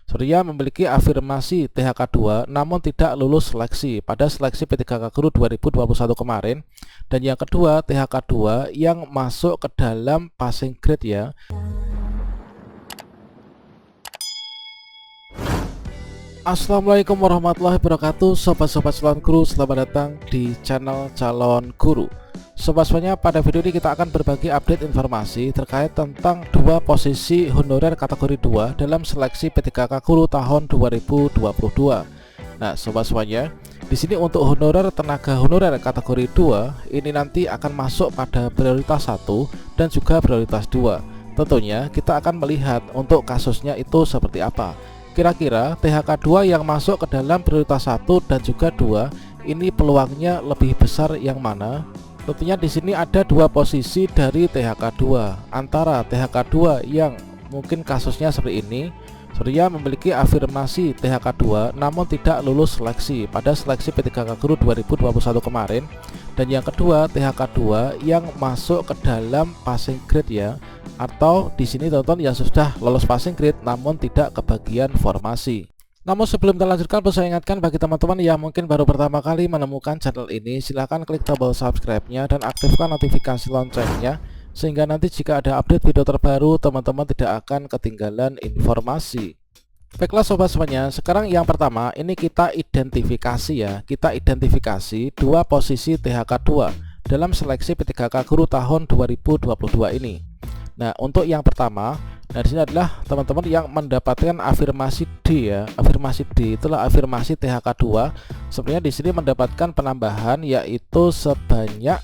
Surya memiliki afirmasi THK2 namun tidak lulus seleksi pada seleksi P3K Guru 2021 kemarin. Dan yang kedua, THK2 yang masuk ke dalam passing grade ya. Assalamualaikum warahmatullahi wabarakatuh, sobat-sobat calon guru, selamat datang di channel calon guru. Sobat-sobatnya, pada video ini kita akan berbagi update informasi terkait tentang dua posisi honorer kategori 2 dalam seleksi P3K Guru tahun 2022. Nah, sobat-sobatnya, di sini untuk honorer tenaga honorer kategori 2 ini nanti akan masuk pada prioritas 1 dan juga prioritas 2. Tentunya kita akan melihat untuk kasusnya itu seperti apa. Kira-kira THK2 yang masuk ke dalam prioritas 1 dan juga 2 ini peluangnya lebih besar yang mana? Tentunya di sini ada dua posisi dari THK2. Antara THK2 yang mungkin kasusnya seperti ini, Surya memiliki afirmasi THK2 namun tidak lulus seleksi pada seleksi P3K Guru 2021 kemarin. Dan yang kedua, THK2 yang masuk ke dalam passing grade ya, atau di sini teman-teman yang sudah lolos passing grade namun tidak kebagian formasi. Namun sebelum kita lanjutkan, perlu saya ingatkan bagi teman-teman yang mungkin baru pertama kali menemukan channel ini, silahkan klik tombol subscribe-nya dan aktifkan notifikasi loncengnya, sehingga nanti jika ada update video terbaru, teman-teman tidak akan ketinggalan informasi. Baiklah sobat semuanya, sekarang yang pertama ini kita identifikasi ya, kita identifikasi dua posisi THK2 dalam seleksi P3K Guru tahun 2022 ini. Nah, untuk yang pertama, nah di sini adalah teman-teman yang mendapatkan afirmasi D ya. Afirmasi D itulah afirmasi THK2. Sebenarnya di sini mendapatkan penambahan yaitu sebanyak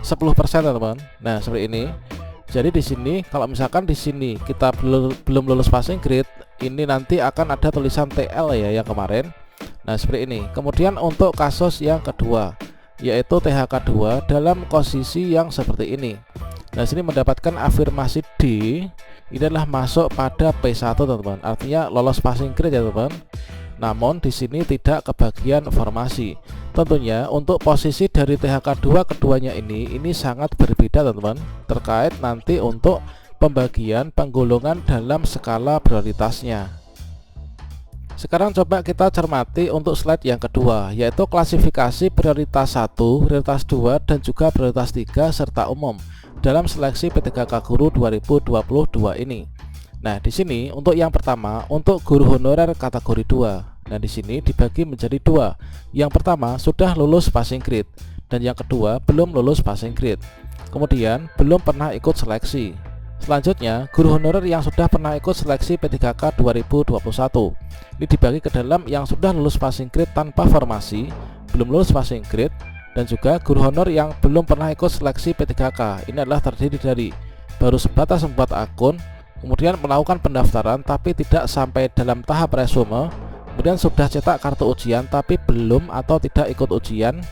10% teman-teman. Nah, seperti ini. Jadi di sini kalau misalkan di sini kita belum lulus passing grade, ini nanti akan ada tulisan TL ya yang kemarin. Nah, seperti ini. Kemudian untuk kasus yang kedua yaitu THK2 dalam posisi yang seperti ini. Nah, sini mendapatkan afirmasi D, ini adalah masuk pada P1 teman-teman. Artinya lolos passing grade ya teman-teman. Namun di sini tidak kebagian formasi. Tentunya untuk posisi dari THK2 keduanya ini sangat berbeda teman-teman, terkait nanti untuk pembagian penggolongan dalam skala prioritasnya. Sekarang coba kita cermati untuk slide yang kedua, yaitu klasifikasi prioritas 1, prioritas 2 dan juga prioritas 3 serta umum dalam seleksi P3K Guru 2022 ini. Nah, di sini untuk yang pertama, untuk guru honorer kategori 2. Nah, di sini dibagi menjadi dua. Yang pertama sudah lulus passing grade dan yang kedua belum lulus passing grade. Kemudian belum pernah ikut seleksi. Selanjutnya, guru honorer yang sudah pernah ikut seleksi P3K 2021. Ini dibagi ke dalam yang sudah lulus passing grade tanpa formasi, belum lulus passing grade, dan juga guru honor yang belum pernah ikut seleksi P3K. Ini adalah terdiri dari baru sebatas membuat akun, kemudian melakukan pendaftaran tapi tidak sampai dalam tahap resume, kemudian sudah cetak kartu ujian tapi belum atau tidak ikut ujian.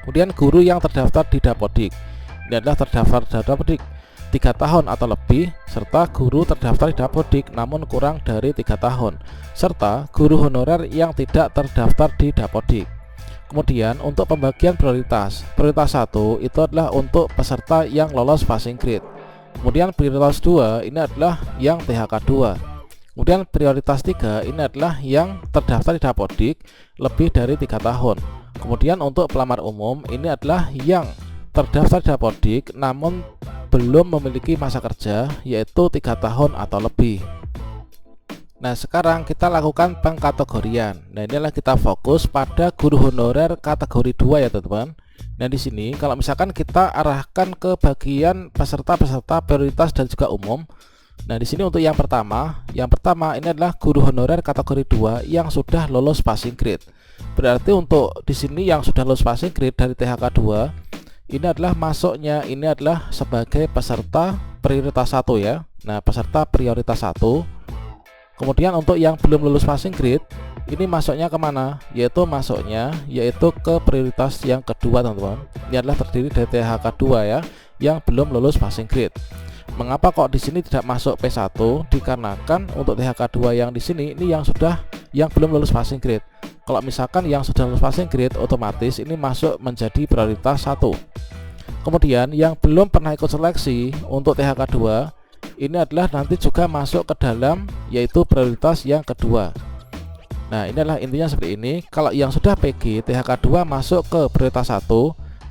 Kemudian guru yang terdaftar di Dapodik. Ini adalah terdaftar di Dapodik 3 tahun atau lebih, serta guru terdaftar di Dapodik namun kurang dari 3 tahun, serta guru honorer yang tidak terdaftar di Dapodik. Kemudian untuk pembagian prioritas 1 itu adalah untuk peserta yang lolos passing grade. Kemudian prioritas 2 ini adalah yang THK2. Kemudian prioritas 3 ini adalah yang terdaftar di Dapodik lebih dari 3 tahun. Kemudian untuk pelamar umum ini adalah yang terdaftar di Dapodik namun belum memiliki masa kerja yaitu 3 tahun atau lebih. Nah, sekarang kita lakukan pengkategorian. Nah, inilah kita fokus pada guru honorer kategori 2 ya teman-teman. Nah, di sini kalau misalkan kita arahkan ke bagian peserta-peserta prioritas dan juga umum. Nah, di sini untuk yang pertama ini adalah guru honorer kategori 2 yang sudah lolos passing grade. Berarti untuk di sini yang sudah lolos passing grade dari THK2 ini adalah masuknya ini adalah sebagai peserta prioritas 1 ya. Nah, peserta prioritas 1. Kemudian untuk yang belum lulus passing grade ini masuknya kemana? Yaitu ke prioritas yang kedua teman-teman. Ini adalah terdiri dari THK2 ya, yang belum lulus passing grade. Mengapa kok di sini tidak masuk P1? Dikarenakan untuk THK2 yang di sini ini yang belum lulus passing grade. Kalau misalkan yang sudah lulus passing grade, otomatis ini masuk menjadi prioritas 1. Kemudian yang belum pernah ikut seleksi untuk THK2 ini adalah nanti juga masuk ke dalam yaitu prioritas yang kedua. Nah, ini adalah intinya seperti ini. Kalau yang sudah PG THK2 masuk ke prioritas 1,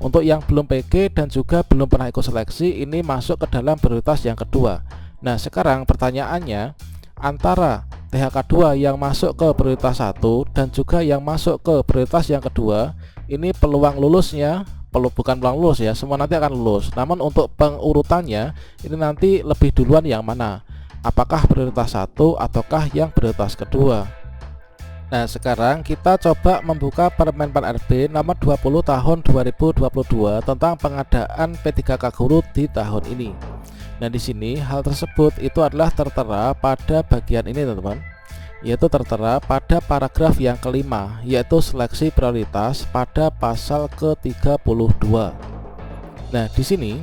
untuk yang belum PG dan juga belum pernah ikut seleksi ini masuk ke dalam prioritas yang kedua. Nah, sekarang pertanyaannya, antara THK2 yang masuk ke prioritas 1 dan juga yang masuk ke prioritas yang kedua, ini peluang lulusnya bukan peluang lulus ya, semua nanti akan lulus. Namun untuk pengurutannya ini nanti lebih duluan yang mana? Apakah prioritas 1 ataukah yang prioritas kedua? Nah, sekarang kita coba membuka Permen Pan RB nomor 20 tahun 2022 tentang pengadaan P3K guru di tahun ini. Nah, di sini hal tersebut itu adalah tertera pada bagian ini, teman-teman. Yaitu tertera pada paragraf yang kelima, yaitu seleksi prioritas pada pasal ke-32. Nah, di sini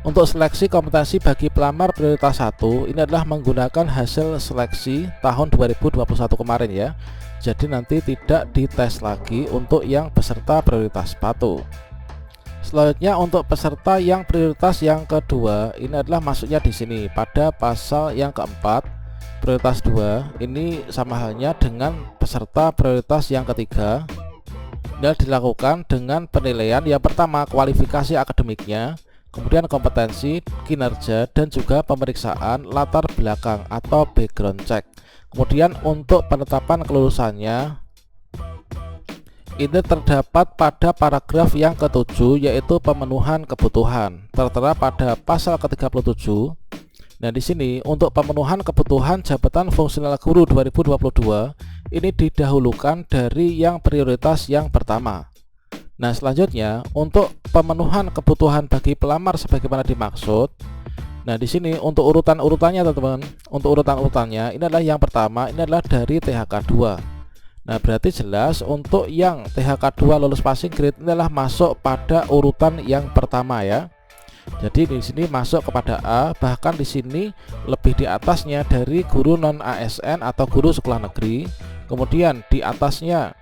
untuk seleksi kompetensi bagi pelamar prioritas 1 ini adalah menggunakan hasil seleksi tahun 2021 kemarin ya. Jadi nanti tidak dites lagi untuk yang peserta prioritas 1. Selanjutnya untuk peserta yang prioritas yang kedua ini adalah masuknya di sini pada pasal yang keempat. Prioritas 2 ini sama halnya dengan peserta prioritas yang ketiga, dan dilakukan dengan penilaian yang pertama kualifikasi akademiknya, kemudian kompetensi, kinerja, dan juga pemeriksaan latar belakang atau background check. Kemudian untuk penetapan kelulusannya ini terdapat pada paragraf yang ke-7, yaitu pemenuhan kebutuhan, tertera pada pasal ke-37. Nah, di sini untuk pemenuhan kebutuhan jabatan fungsional guru 2022 ini didahulukan dari yang prioritas yang pertama. Nah, selanjutnya untuk pemenuhan kebutuhan bagi pelamar sebagaimana dimaksud. Nah, di sini untuk urutan-urutannya, teman-teman. Untuk urutan-urutannya ini adalah yang pertama ini adalah dari THK2. Nah, berarti jelas untuk yang THK2 lulus passing grade ini adalah masuk pada urutan yang pertama ya. Jadi di sini masuk kepada A, bahkan di sini lebih di atasnya dari guru non ASN atau guru sekolah negeri. Kemudian di atasnya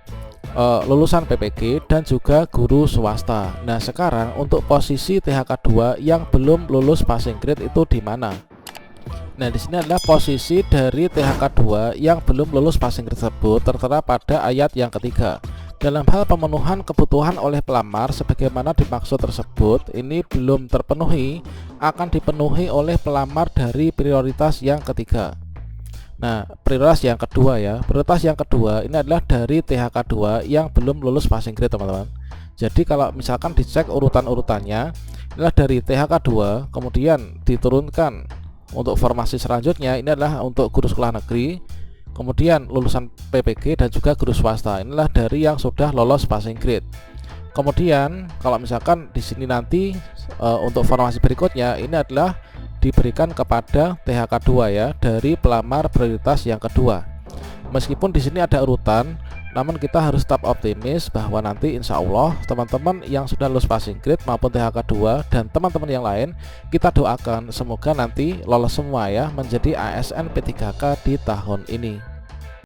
lulusan PPG dan juga guru swasta. Nah, sekarang untuk posisi THK2 yang belum lulus passing grade itu di mana? Nah, di sini adalah posisi dari THK2 yang belum lulus passing grade tersebut tertera pada ayat yang ketiga. Dalam hal pemenuhan kebutuhan oleh pelamar sebagaimana dimaksud tersebut ini belum terpenuhi, akan dipenuhi oleh pelamar dari prioritas yang ketiga. Nah, prioritas yang kedua ya. Prioritas yang kedua ini adalah dari THK2 yang belum lulus passing grade, teman-teman. Jadi kalau misalkan dicek urutan-urutannya inilah dari THK2, kemudian diturunkan untuk formasi selanjutnya ini adalah untuk guru sekolah negeri, kemudian lulusan PPG dan juga guru swasta. Inilah dari yang sudah lolos passing grade. Kemudian kalau misalkan di sini nanti untuk formasi berikutnya ini adalah diberikan kepada THK2 ya, dari pelamar prioritas yang kedua. Meskipun di sini ada urutan, namun kita harus tetap optimis bahwa nanti insya Allah teman-teman yang sudah lulus passing grade maupun THK2 dan teman-teman yang lain, kita doakan semoga nanti lolos semua ya menjadi ASN P3K di tahun ini.